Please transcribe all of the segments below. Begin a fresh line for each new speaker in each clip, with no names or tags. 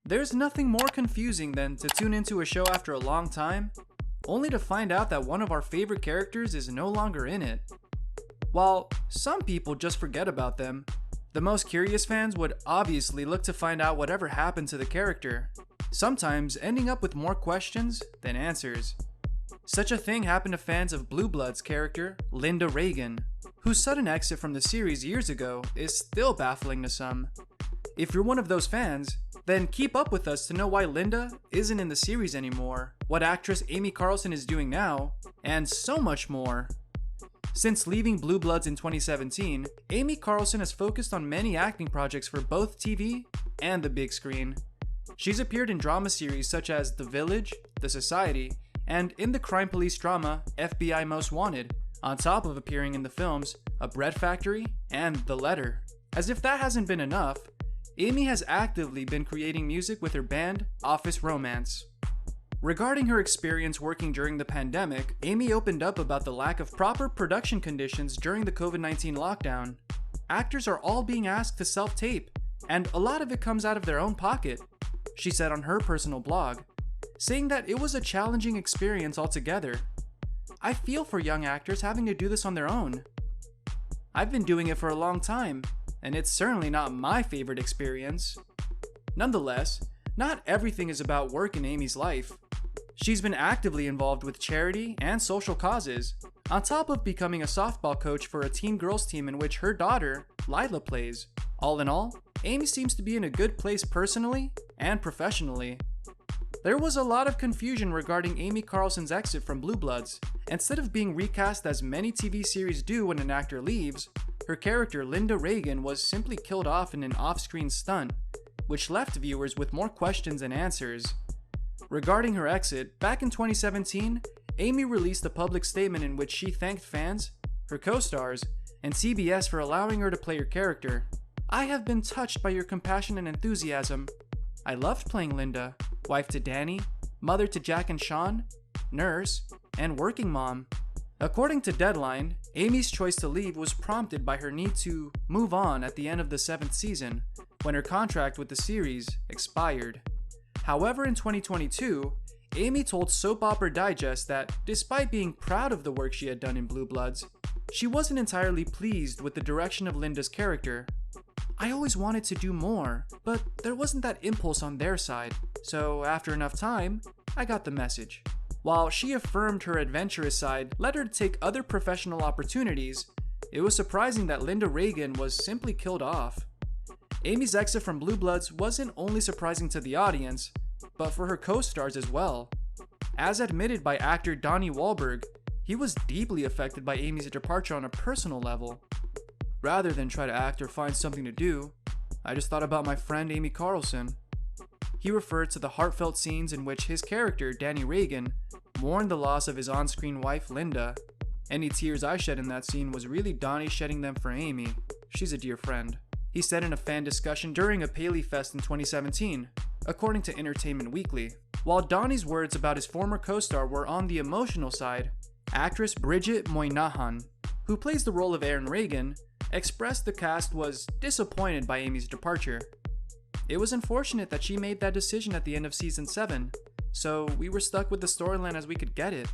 There's nothing more confusing than to tune into a show after a long time, only to find out that one of our favorite characters is no longer in it. While some people just forget about them, the most curious fans would obviously look to find out whatever happened to the character, sometimes ending up with more questions than answers. Such a thing happened to fans of Blue Bloods character Linda Reagan, whose sudden exit from the series years ago is still baffling to some. If you're one of those fans, then keep up with us to know why Linda isn't in the series anymore, what actress Amy Carlson is doing now, and so much more. Since leaving Blue Bloods in 2017, Amy Carlson has focused on many acting projects for both TV and the big screen. She's appeared in drama series such as The Village, The Society, and in the crime police drama FBI Most Wanted, on top of appearing in the films A Bread Factory and The Letter. As if that hasn't been enough, Amy has actively been creating music with her band Office Romance. Regarding her experience working during the pandemic, Amy opened up about the lack of proper production conditions during the COVID-19 lockdown. Actors are all being asked to self-tape, and a lot of it comes out of their own pocket, she said on her personal blog, saying that it was a challenging experience altogether. I feel for young actors having to do this on their own. I've been doing it for a long time, and it's certainly not my favorite experience. Nonetheless, not everything is about work in Amy's life. She's been actively involved with charity and social causes, on top of becoming a softball coach for a teen girls team in which her daughter, Lila, plays. All in all, Amy seems to be in a good place personally and professionally. There was a lot of confusion regarding Amy Carlson's exit from Blue Bloods. Instead of being recast as many TV series do when an actor leaves, her character Linda Reagan was simply killed off in an off-screen stunt, which left viewers with more questions than answers. Regarding her exit, back in 2017, Amy released a public statement in which she thanked fans, her co-stars, and CBS for allowing her to play her character. "I have been touched by your compassion and enthusiasm. I loved playing Linda, wife to Danny, mother to Jack and Sean, nurse, and working mom." According to Deadline, Amy's choice to leave was prompted by her need to move on at the end of the 7th season, when her contract with the series expired. However, in 2022, Amy told Soap Opera Digest that despite being proud of the work she had done in Blue Bloods, she wasn't entirely pleased with the direction of Linda's character. "I always wanted to do more, but there wasn't that impulse on their side, so after enough time, I got the message." While she affirmed her adventurous side led her to take other professional opportunities, it was surprising that Linda Reagan was simply killed off. Amy's exit from Blue Bloods wasn't only surprising to the audience, but for her co-stars as well. As admitted by actor Donnie Wahlberg, he was deeply affected by Amy's departure on a personal level. "Rather than try to act or find something to do, I just thought about my friend Amy Carlson." He referred to the heartfelt scenes in which his character, Danny Reagan, mourned the loss of his on-screen wife, Linda. "Any tears I shed in that scene was really Donnie shedding them for Amy. She's a dear friend," he said in a fan discussion during a Paley Fest in 2017, according to Entertainment Weekly. While Donnie's words about his former co-star were on the emotional side, actress Bridget Moynahan, who plays the role of Erin Reagan, expressed the cast was disappointed by Amy's departure. "It was unfortunate that she made that decision at the end of season 7, so we were stuck with the storyline as we could get it."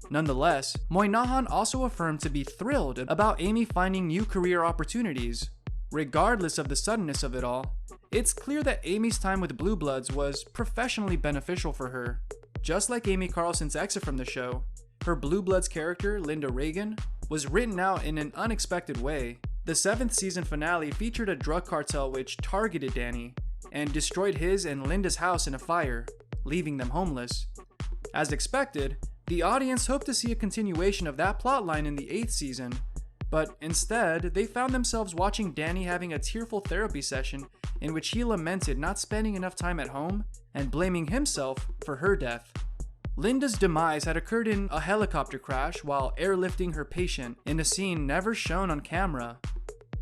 Nonetheless, Moynahan also affirmed to be thrilled about Amy finding new career opportunities. Regardless of the suddenness of it all, it's clear that Amy's time with Blue Bloods was professionally beneficial for her. Just like Amy Carlson's exit from the show, her Blue Bloods character, Linda Reagan, was written out in an unexpected way. The 7th season finale featured a drug cartel which targeted Danny and destroyed his and Linda's house in a fire, leaving them homeless. As expected, the audience hoped to see a continuation of that plotline in the 8th season, but instead, they found themselves watching Danny having a tearful therapy session in which he lamented not spending enough time at home and blaming himself for her death. Linda's demise had occurred in a helicopter crash while airlifting her patient in a scene never shown on camera.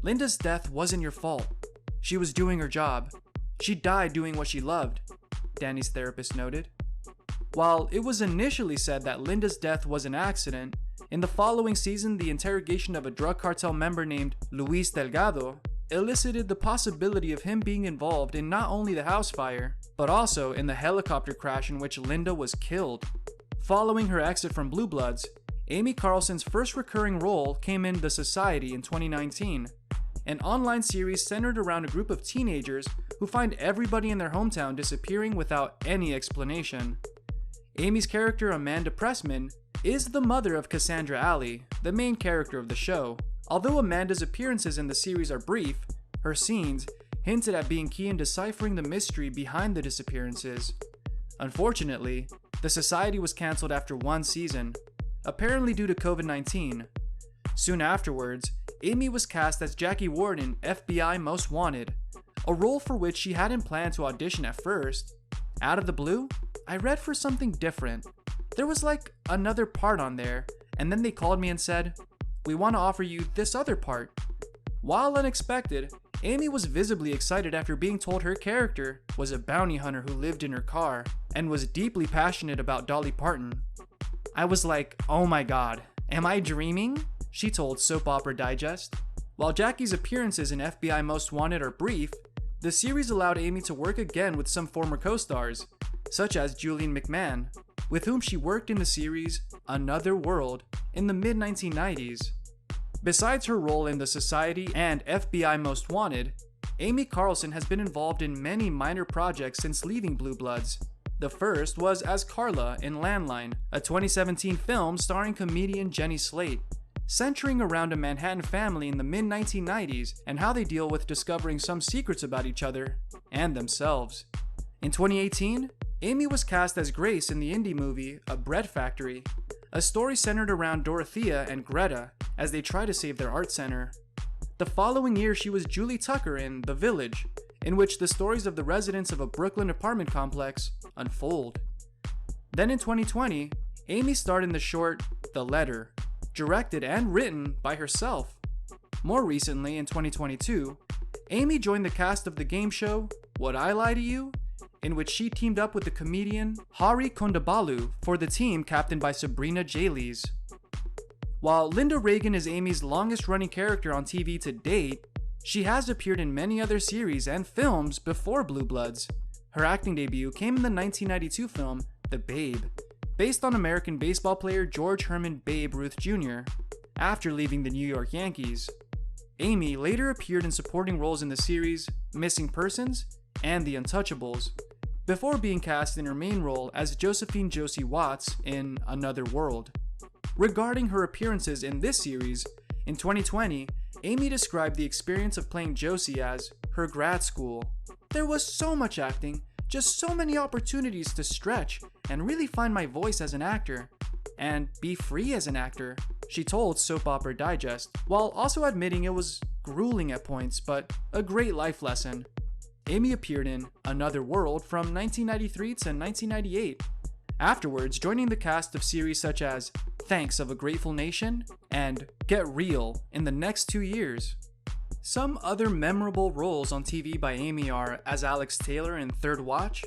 "Linda's death wasn't your fault. She was doing her job. She died doing what she loved," Danny's therapist noted. While it was initially said that Linda's death was an accident, in the following season the interrogation of a drug cartel member named Luis Delgado elicited the possibility of him being involved in not only the house fire, but also in the helicopter crash in which Linda was killed. Following her exit from Blue Bloods, Amy Carlson's first recurring role came in The Society in 2019, an online series centered around a group of teenagers who find everybody in their hometown disappearing without any explanation. Amy's character Amanda Pressman is the mother of Cassandra Alley, the main character of the show. Although Amanda's appearances in the series are brief, her scenes hinted at being key in deciphering the mystery behind the disappearances. Unfortunately, The Society was cancelled after one season, apparently due to COVID-19. Soon afterwards, Amy was cast as Jackie Ward in FBI Most Wanted, a role for which she hadn't planned to audition at first. Out of the blue, I read for something different. There was like another part on there, and then they called me and said, "We want to offer you this other part." While unexpected, Amy was visibly excited after being told her character was a bounty hunter who lived in her car and was deeply passionate about Dolly Parton. I was like, oh my god, am I dreaming? She told Soap Opera Digest. While Jackie's appearances in FBI Most Wanted are brief, the series allowed Amy to work again with some former co-stars, such as Julian McMahon, with whom she worked in the series Another World in the mid-1990s. Besides her role in The Society and FBI Most Wanted, Amy Carlson has been involved in many minor projects since leaving Blue Bloods. The first was as Carla in Landline, a 2017 film starring comedian Jenny Slate, centering around a Manhattan family in the mid-1990s and how they deal with discovering some secrets about each other and themselves. In 2018, Amy was cast as Grace in the indie movie A Bread Factory, a story centered around Dorothea and Greta as they try to save their art center. The following year, she was Julie Tucker in The Village, in which the stories of the residents of a Brooklyn apartment complex unfold. Then in 2020, Amy starred in the short The Letter, directed and written by herself. More recently, in 2022, Amy joined the cast of the game show Would I Lie to You?, in which she teamed up with the comedian Hari Kondabalu for the team captained by Sabrina Jalise. While Linda Reagan is Amy's longest-running character on TV to date, she has appeared in many other series and films before Blue Bloods. Her acting debut came in the 1992 film The Babe, based on American baseball player George Herman Babe Ruth Jr., after leaving the New York Yankees. Amy later appeared in supporting roles in the series Missing Persons and The Untouchables, before being cast in her main role as Josephine Josie Watts in Another World. Regarding her appearances in this series, in 2020, Amy described the experience of playing Josie as her grad school. There was so much acting, just so many opportunities to stretch and really find my voice as an actor, and be free as an actor, she told Soap Opera Digest, while also admitting it was grueling at points, but a great life lesson. Amy appeared in Another World from 1993 to 1998, afterwards joining the cast of series such as Thanks of a Grateful Nation and Get Real in the next 2 years. Some other memorable roles on TV by Amy are as Alex Taylor in Third Watch,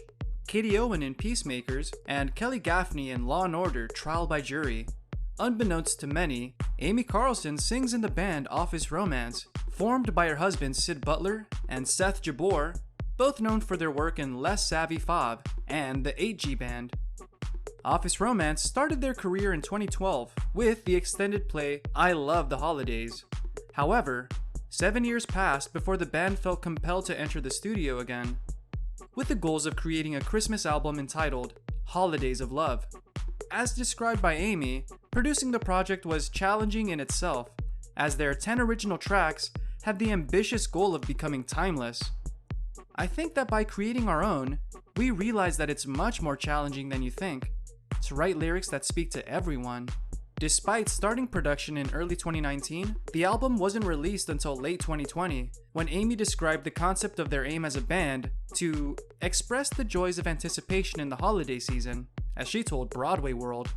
Katie Owen in Peacemakers, and Kelly Gaffney in Law & Order Trial by Jury. Unbeknownst to many, Amy Carlson sings in the band Office Romance, formed by her husbands Sid Butler and Seth Jabor, both known for their work in Less Savvy Fob and the 8G Band. Office Romance started their career in 2012 with the extended play I Love the Holidays. However, 7 years passed before the band felt compelled to enter the studio again, with the goals of creating a Christmas album entitled Holidays of Love. As described by Amy, producing the project was challenging in itself, as their 10 original tracks had the ambitious goal of becoming timeless. I think that by creating our own, we realize that it's much more challenging than you think, to write lyrics that speak to everyone. Despite starting production in early 2019, the album wasn't released until late 2020, when Amy described the concept of their aim as a band to express the joys of anticipation in the holiday season, as she told Broadway World.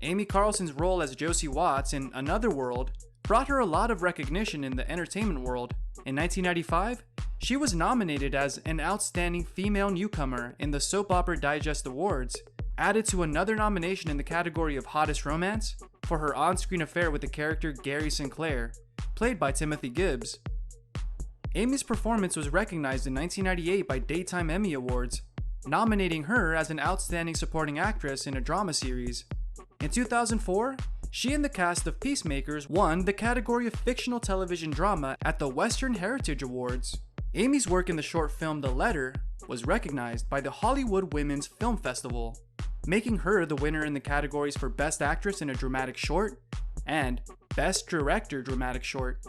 Amy Carlson's role as Josie Watts in Another World brought her a lot of recognition in the entertainment world. In 1995, she was nominated as an Outstanding Female Newcomer in the Soap Opera Digest Awards, added to another nomination in the category of Hottest Romance for her on-screen affair with the character Gary Sinclair, played by Timothy Gibbs. Amy's performance was recognized in 1998 by Daytime Emmy Awards, nominating her as an Outstanding Supporting Actress in a Drama Series. In 2004, she and the cast of Peacemakers won the category of Fictional Television Drama at the Western Heritage Awards. Amy's work in the short film The Letter was recognized by the Hollywood Women's Film Festival, making her the winner in the categories for Best Actress in a Dramatic Short and Best Director Dramatic Short.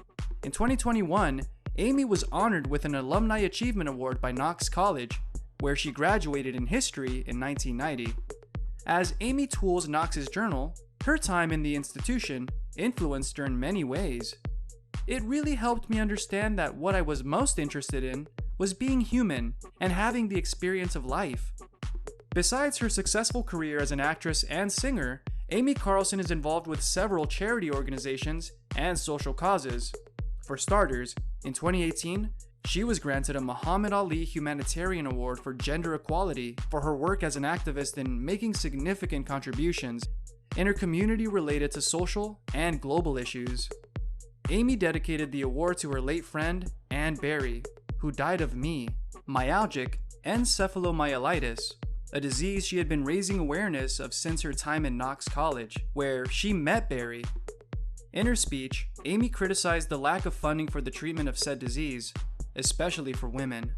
In 2021, Amy was honored with an Alumni Achievement Award by Knox College, where she graduated in history in 1990. As Amy tools Knox's journal, her time in the institution influenced her in many ways. It really helped me understand that what I was most interested in was being human and having the experience of life. Besides her successful career as an actress and singer, Amy Carlson is involved with several charity organizations and social causes. For starters, in 2018, she was granted a Muhammad Ali Humanitarian Award for Gender Equality for her work as an activist in making significant contributions in her community related to social and global issues. Amy dedicated the award to her late friend, Ann Berry, who died of myalgic encephalomyelitis, a disease she had been raising awareness of since her time in Knox College, where she met Berry. In her speech, Amy criticized the lack of funding for the treatment of said disease, especially for women.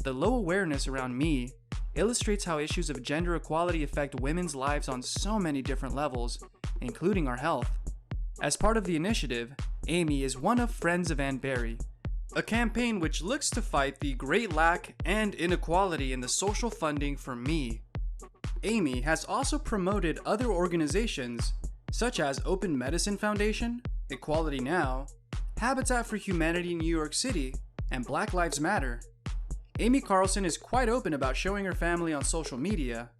The low awareness around me illustrates how issues of gender equality affect women's lives on so many different levels, including our health. As part of the initiative, Amy is one of Friends of Ann Berry, a campaign which looks to fight the great lack and inequality in the social funding for me. Amy has also promoted other organizations such as Open Medicine Foundation, Equality Now, Habitat for Humanity in New York City, and Black Lives Matter. Amy Carlson is quite open about showing her family on social media.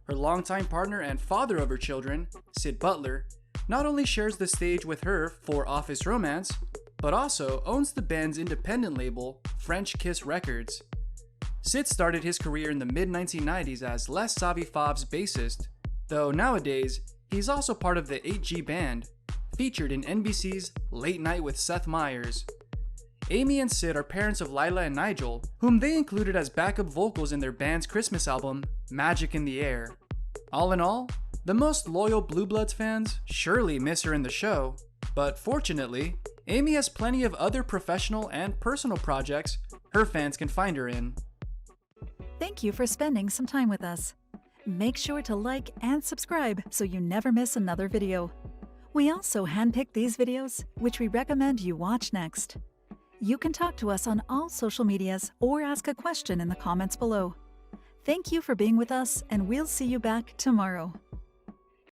Her longtime partner and father of her children, Sid Butler, not only shares the stage with her for Office Romance, but also owns the band's independent label, French Kiss Records. Sid started his career in the mid-1990s as Les Savy Fab's bassist, though nowadays he's also part of the 8G Band, featured in NBC's Late Night with Seth Meyers. Amy and Sid are parents of Lila and Nigel, whom they included as backup vocals in their band's Christmas album, Magic in the Air. All in all, the most loyal Blue Bloods fans surely miss her in the show, but fortunately, Amy has plenty of other professional and personal projects her fans can find her in.
Thank you for spending some time with us. Make sure to like and subscribe so you never miss another video. We also handpick these videos, which we recommend you watch next. You can talk to us on all social medias or ask a question in the comments below. Thank you for being with us, and we'll see you back tomorrow.